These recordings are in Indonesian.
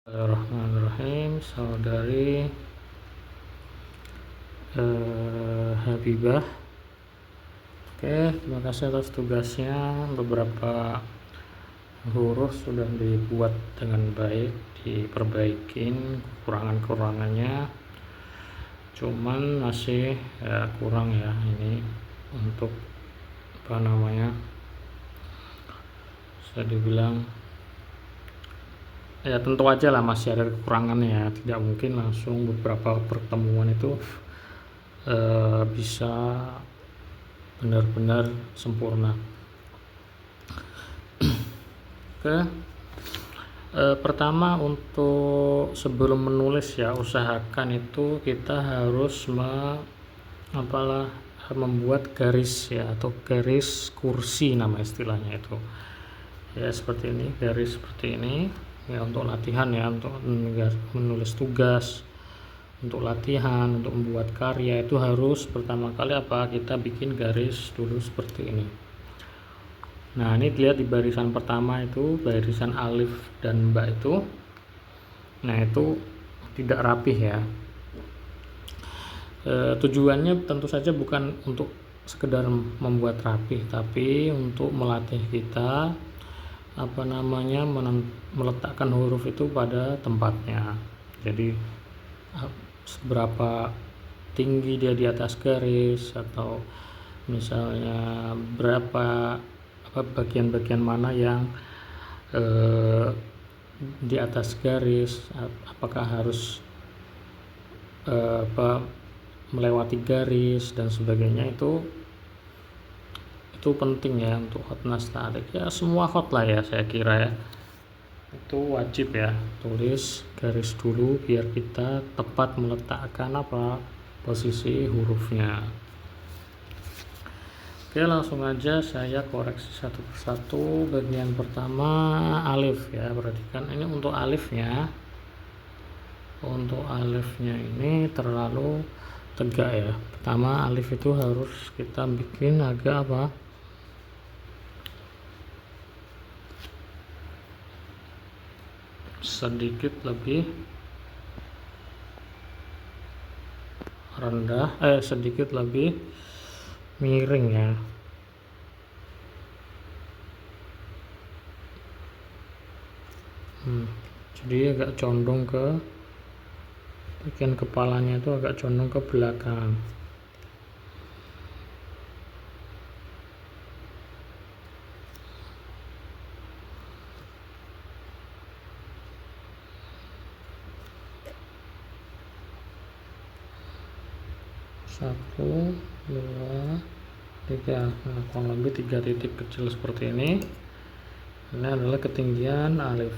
Bismillahirrahmanirrahim. Saudari Habibah. Oke, terima kasih atas tugasnya. Beberapa huruf sudah dibuat dengan baik, diperbaikin kekurangan-kekurangannya. Cuman masih kurang ya ini untuk bisa dibilang ya tentu aja lah masih ada kekurangannya ya, tidak mungkin langsung beberapa pertemuan itu bisa benar-benar sempurna. Oke, pertama untuk sebelum menulis ya, usahakan itu kita harus membuat garis ya, atau garis kursi nama istilahnya itu ya, seperti ini, garis seperti ini ya, untuk latihan ya, untuk menulis tugas, untuk latihan, untuk membuat karya itu harus pertama kali kita bikin garis dulu seperti ini. Nah, ini dilihat di barisan pertama itu, barisan alif dan ba itu, nah itu tidak rapih ya. Tujuannya tentu saja bukan untuk sekedar membuat rapih, tapi untuk melatih kita meletakkan huruf itu pada tempatnya. Jadi seberapa tinggi dia di atas garis, atau misalnya berapa bagian-bagian mana yang di atas garis, apakah harus melewati garis dan sebagainya, itu penting ya untuk hot nasta'liq ya, semua hot lah ya saya kira ya, itu wajib ya, tulis garis dulu biar kita tepat meletakkan posisi hurufnya. Oke, langsung aja saya koreksi satu persatu. Bagian pertama alif ya, perhatikan ini untuk alifnya ini terlalu tegak ya. Pertama alif itu harus kita bikin agak sedikit lebih rendah, sedikit lebih miring ya. Jadi agak condong ke bagian kepalanya, itu agak condong ke belakang. Satu, dua, tiga. Nah, kurang lebih 3 titik kecil seperti ini. Ini adalah ketinggian alif.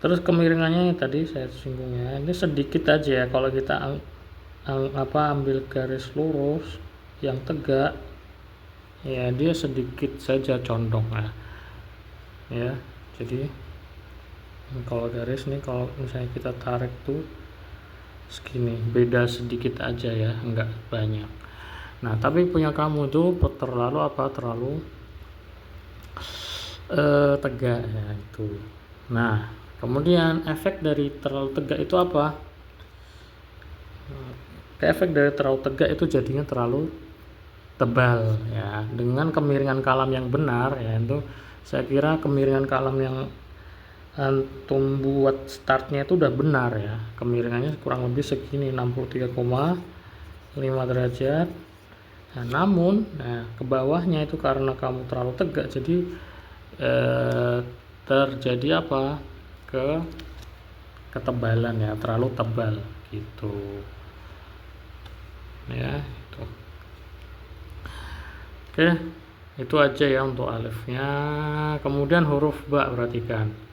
Terus kemiringannya tadi saya singgung ya, ini sedikit aja ya. Kalau kita ambil garis lurus yang tegak ya, dia sedikit saja condong ya. Jadi kalau garis ini, kalau misalnya kita tarik tuh segini, beda sedikit aja ya, enggak banyak. Nah, tapi punya kamu itu terlalu tegak ya itu. Nah, kemudian efek dari terlalu tegak itu apa? Efek dari terlalu tegak itu jadinya terlalu tebal ya. Dengan kemiringan kalam yang benar ya, itu saya kira kemiringan kalam yang antum buat startnya itu udah benar ya, kemiringannya kurang lebih segini, 63,5 derajat. Nah, namun ke bawahnya itu karena kamu terlalu tegak, jadi terjadi ketebalan ya, terlalu tebal gitu ya itu. Oke, itu aja ya untuk alifnya. Kemudian huruf ba, perhatikan.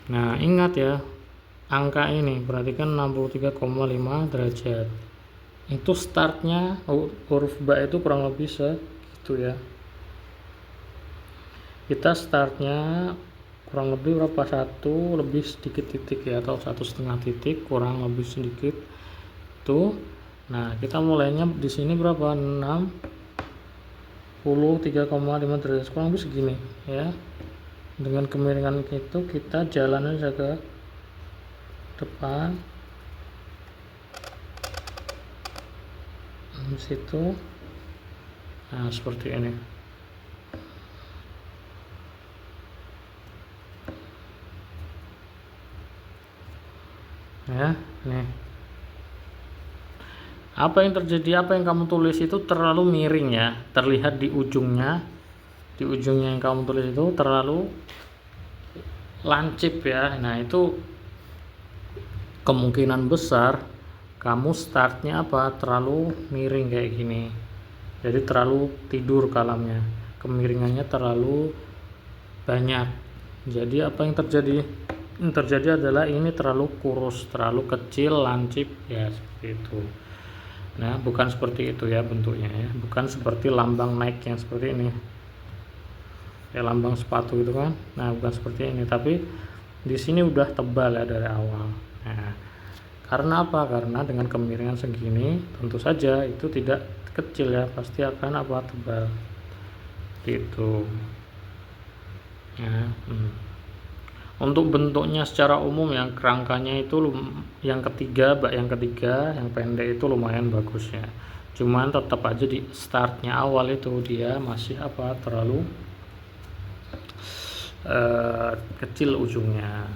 Nah, ingat ya, angka ini perhatikan 63,5 derajat. Itu startnya huruf ba itu kurang lebih segitu ya. Kita startnya kurang lebih berapa, satu lebih sedikit titik ya, atau 1,5 titik kurang lebih sedikit tuh. Nah, kita mulainya di sini berapa, 63,5 derajat, kurang lebih segini ya. Dengan kemiringan itu kita jalan aja ke depan di situ. Nah, seperti ini. Ya, nih. Apa yang terjadi, apa yang kamu tulis itu terlalu miring ya. Terlihat di ujungnya. Di ujungnya yang kamu tulis itu terlalu lancip ya. Nah, itu kemungkinan besar kamu startnya apa? Terlalu miring kayak gini. Jadi terlalu tidur kalamnya, kemiringannya terlalu banyak. Jadi apa yang terjadi? Yang terjadi adalah ini terlalu kurus, terlalu kecil, lancip ya, seperti itu. Nah, bukan seperti itu ya bentuknya ya, bukan seperti lambang Nike yang seperti ini, kayak lambang sepatu itu kan. Nah, bukan seperti ini, tapi di sini udah tebal ya dari awal. Nah, karena apa? Karena dengan kemiringan segini tentu saja itu tidak kecil ya, pasti akan apa? Tebal gitu ya. Untuk bentuknya secara umum yang kerangkanya itu yang ketiga, yang pendek itu lumayan bagus ya. Cuman tetap aja di startnya awal itu dia masih apa? Terlalu kecil ujungnya.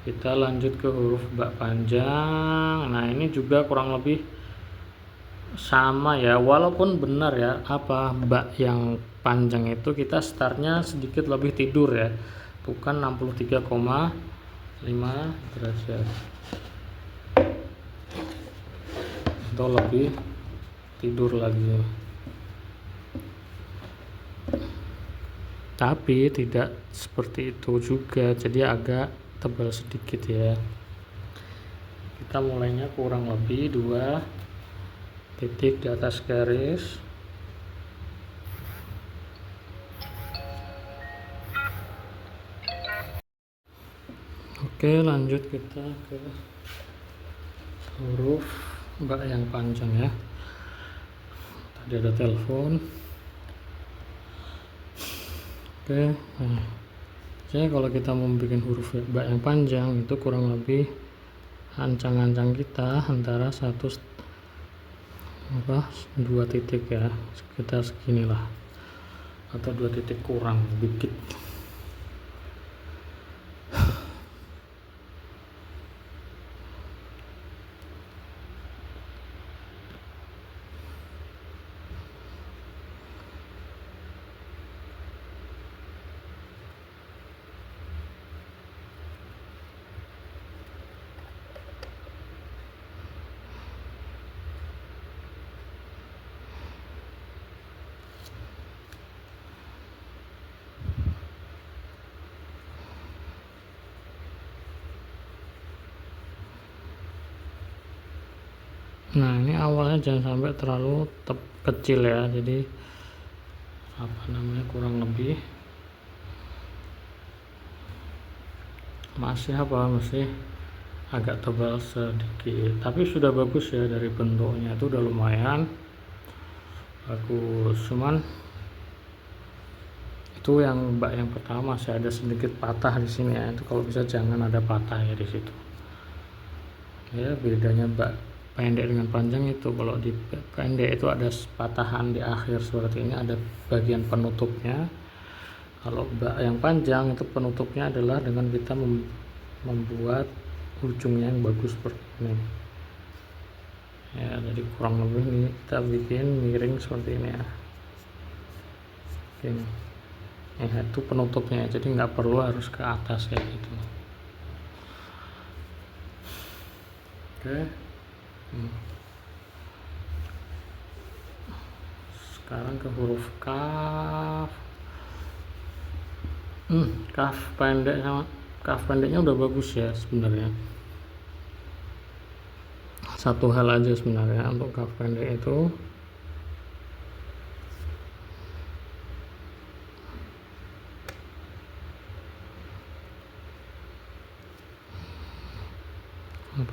Kita lanjut ke huruf bak panjang. Nah, ini juga kurang lebih sama ya, walaupun benar ya, apa bak yang panjang itu kita startnya sedikit lebih tidur ya, bukan 63,5 derajat atau lebih tidur lagi, tapi tidak seperti itu juga, jadi agak tebal sedikit ya. Kita mulainya kurang lebih 2 titik di atas garis. Oke, lanjut kita ke huruf bak yang panjang ya. Tadi ada telepon. Oke, nah, jadi kalau kita mau bikin huruf bak yang panjang itu kurang lebih ancang-ancang kita antara 2 titik ya, sekitar seginilah, atau 2 titik kurang dikit. Nah, ini awalnya jangan sampai terlalu kecil ya, jadi apa namanya, kurang lebih masih agak tebal sedikit, tapi sudah bagus ya, dari bentuknya itu udah lumayan bagus. Cuman itu yang bak yang pertama masih ada sedikit patah di sini ya, itu kalau bisa jangan ada patah ya di situ ya. Bedanya bak pendek dengan panjang itu, kalau di pendek itu ada patahan di akhir seperti ini, ada bagian penutupnya. Kalau bak yang panjang itu penutupnya adalah dengan kita membuat ujungnya yang bagus seperti ini ya. Jadi kurang lebih ini kita bikin miring seperti ini ya. Oke, ya itu penutupnya, jadi nggak perlu harus ke atas kayak gitu. Oke. Sekarang ke huruf kaf. Kaf pendeknya udah bagus ya sebenarnya. Satu hal aja sebenarnya untuk kaf pendek itu,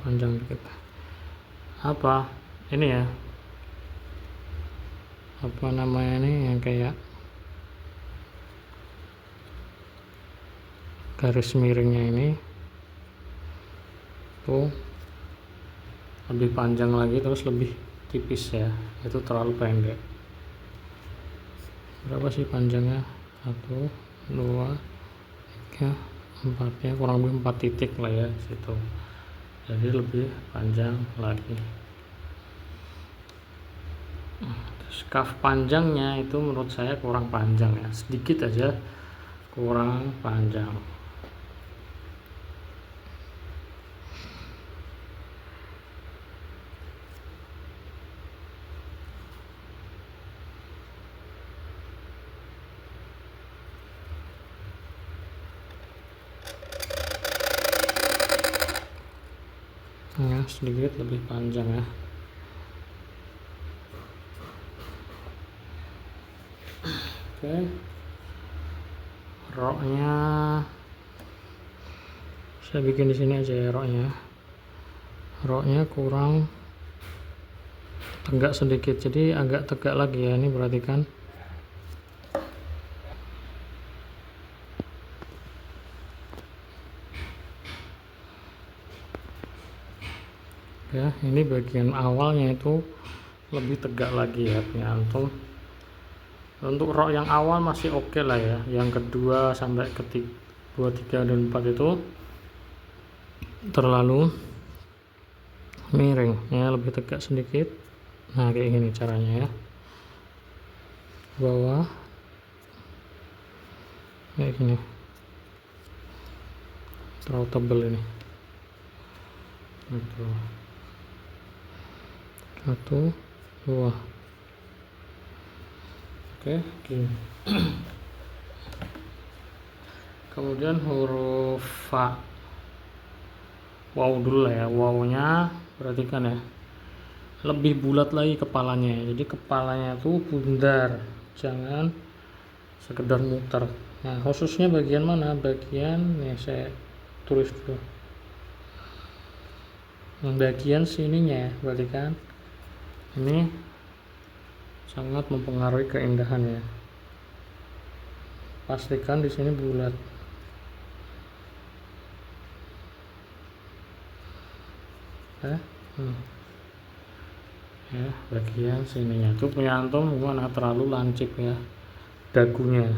panjang dikit. Apa ini ya, apa namanya ini, yang kayak garis miringnya ini tuh lebih panjang lagi, terus lebih tipis ya, itu terlalu pendek. Berapa sih panjangnya? 1 2 3 4, ya kurang lebih 4 titik lah ya situ, jadi lebih panjang lagi. Terus cuff panjangnya itu menurut saya kurang panjang ya, sedikit aja kurang panjang. Ya, sedikit lebih panjang ya. Oke, roknya saya bikin di sini aja ya. Roknya kurang tegak sedikit, jadi agak tegak lagi ya. Ini perhatikan ya, ini bagian awalnya itu lebih tegak lagi ya punya antum. Untuk rok yang awal masih oke lah ya, yang kedua sampai ke 2, 3 dan 4 itu terlalu miring ya, lebih tegak sedikit. Nah kayak gini caranya ya, bawah kayak gini, terlalu tebel ini. Itu 1 2, oke gini. Kemudian huruf fa, wow dulu lah ya. Wownya perhatikan ya, lebih bulat lagi kepalanya, jadi kepalanya tuh bundar, jangan sekedar muter. Nah khususnya bagian mana? Bagian nih, saya tulis dulu bagian sininya ya, perhatikan ini sangat mempengaruhi keindahan ya. Pastikan di sini bulat. Ya, bagian sininya tuh punya antum gimana, terlalu lancip ya dagunya.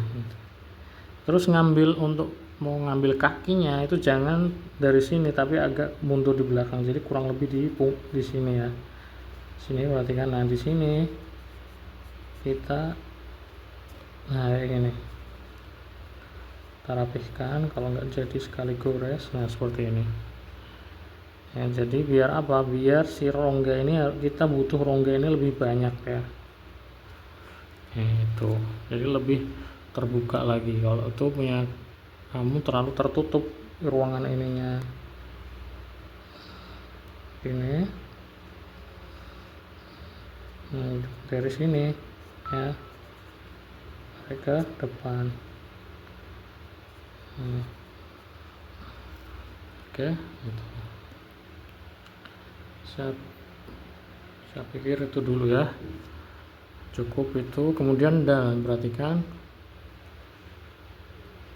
Terus mau ngambil kakinya itu jangan dari sini, tapi agak mundur di belakang, jadi kurang lebih di sini ya. Sini perhatikan, nah di sini kita kayak gini, kita rapihkan, kalau nggak jadi sekali gores. Nah seperti ini ya, jadi biar apa, biar si rongga ini, kita butuh rongga ini lebih banyak ya, itu jadi lebih terbuka lagi. Kalau itu punya kamu terlalu tertutup ruangan ininya ini. Nah, dari sini ya ke depan. Oke gitu. Saya pikir itu dulu ya, cukup itu. Kemudian dal, perhatikan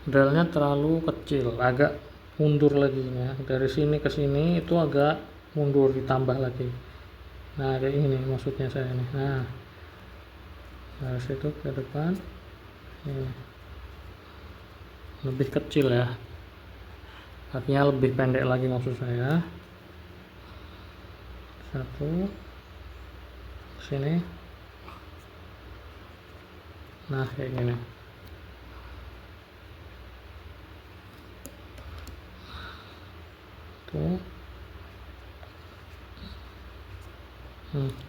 dalnya terlalu kecil, agak mundur lagi ya, dari sini ke sini itu agak mundur, ditambah lagi. Nah kayak ini maksudnya saya nih. Nah dari situ ke depan ini lebih kecil ya, kakinya lebih pendek lagi maksud saya. 1 sini, nah kayak gini. Tuh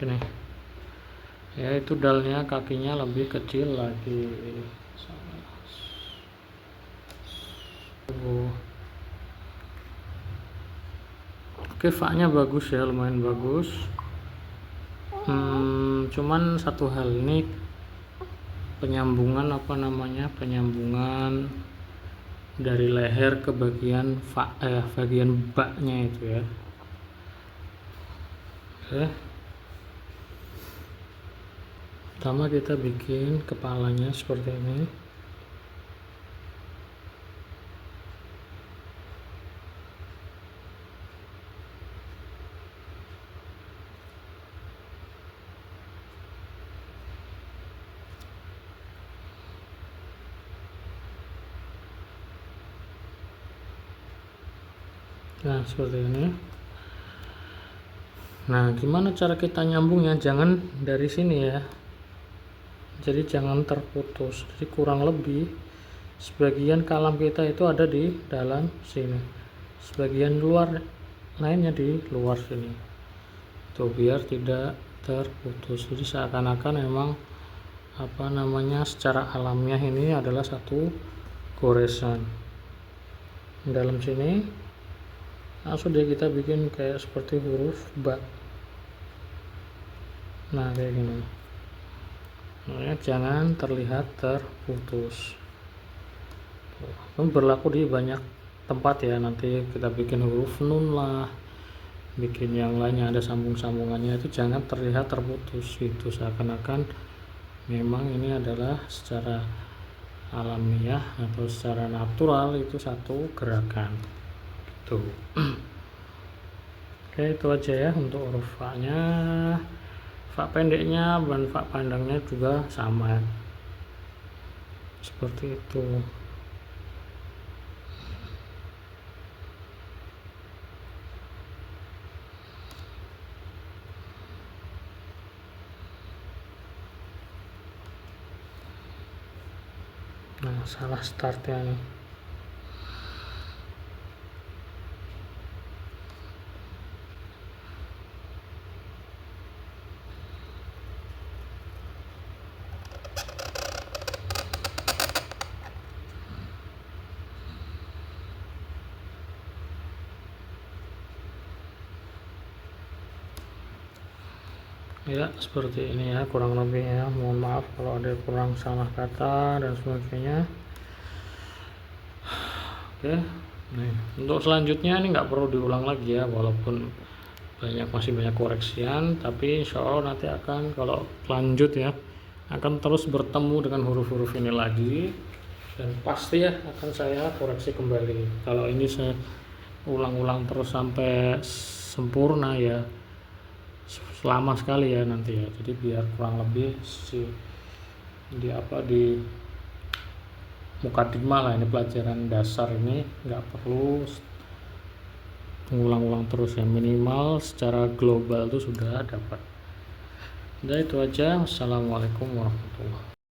gini ya, itu dalnya kakinya lebih kecil lagi. Oke, fa-nya bagus ya, lumayan bagus. Cuman satu hal, ini penyambungan penyambungan dari leher ke bagian bagian baknya itu ya. Oke, pertama kita bikin kepalanya seperti ini. Nah seperti ini. Nah gimana cara kita nyambungnya, jangan dari sini ya, jadi jangan terputus. Jadi kurang lebih sebagian kalam kita itu ada di dalam sini, sebagian luar lainnya di luar sini, tuh biar tidak terputus. Jadi seakan-akan memang secara alamiah ini adalah satu goresan. Dalam sini langsung deh kita bikin kayak seperti huruf ba. Nah kayak gini, nah, jangan terlihat terputus. Itu berlaku di banyak tempat ya, nanti kita bikin huruf nun lah, bikin yang lainnya ada sambung-sambungannya, itu jangan terlihat terputus itu, seakan-akan memang ini adalah secara alamiah atau secara natural itu satu gerakan gitu. Oke, itu aja ya untuk huruf fa nya. Fa pendeknya dan fa panjangnya juga sama seperti itu. Nah salah startnya nih. Ya seperti ini ya kurang lebihnya, mohon maaf kalau ada kurang salah kata dan sebagainya. Oke, nih untuk selanjutnya ini nggak perlu diulang lagi ya, walaupun masih banyak koreksian, tapi insya Allah nanti akan, kalau lanjut ya, akan terus bertemu dengan huruf-huruf ini lagi, dan pasti ya akan saya koreksi kembali. Kalau ini saya ulang-ulang terus sampai sempurna ya lama sekali ya nanti ya. Jadi biar kurang lebih di mukadimah lah, ini pelajaran dasar, ini nggak perlu mengulang-ulang terus ya, minimal secara global itu sudah dapat. Udah itu aja. Wassalamualaikum warahmatullahi wabarakatuh.